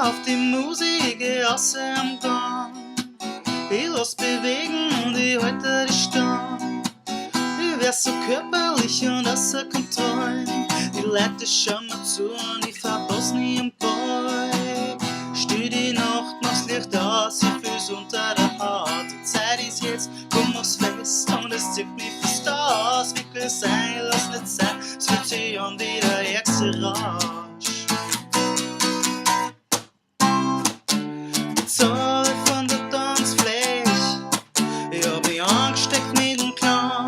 auf die Musik, außer am Gang. Ich lass bewegen und ich halte die Stange. Ich wär so körperlich und außer Kontrolle. Die Leute schauen mir zu und ich verpass nie am Ball. Steh die Nacht, mach's Licht aus, ich fühl's unter der Haut. Die Zeit ist jetzt, komm, mach's fest und es zieht mich fast aus. Wirklich sein, lass nicht sein, es fühlt sich an wie der ärgste Rausch. Zahl von der Tanzfläche, ich hab mich angesteckt mit dem Clown.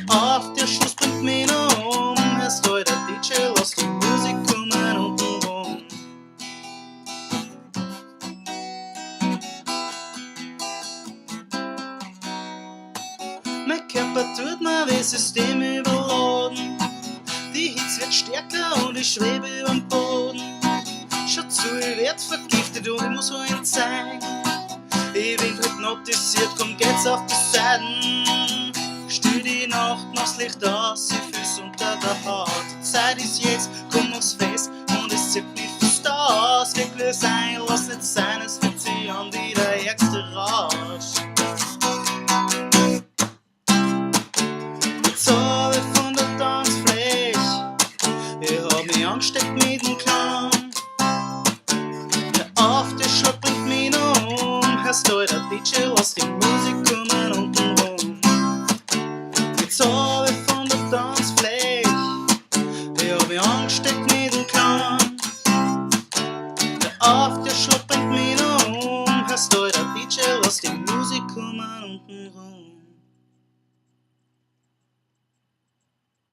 Hör auf, der Schluss bringt mich noch um. Hörst du, der DJ, lass die Musik kommen unten rum. Mein Körper tut mir wie System überladen. Die Hitze wird stärker und ich schwebe überm Boden. Schau zu, ich werd vergiftet und ich muss wohin zeigen. Ich bin hypnotisiert, komm geht's auf die Seiten. Steh die Nacht, mach's Licht aus, ich fühl's unter der Haut. Die Zeit ist jetzt, komm mach's fest und es zieht mich fast aus. Wirklich sein, lass nicht sein, es fühlt sich an wie der ärgste Rausch. Jetzt hab ich von der Tanzfläche, ich hab mich angesteckt mit dem Clown. Auf der Schlag bringt mich noch um. Hörst du, der DJ, lass die Musik kommen unten rum. Jetzt hab ich von der Tanzfläche, ich hab mich angesteckt mit dem Clown. Auf der Schlag bringt mich noch um. Hörst du, der DJ, lass die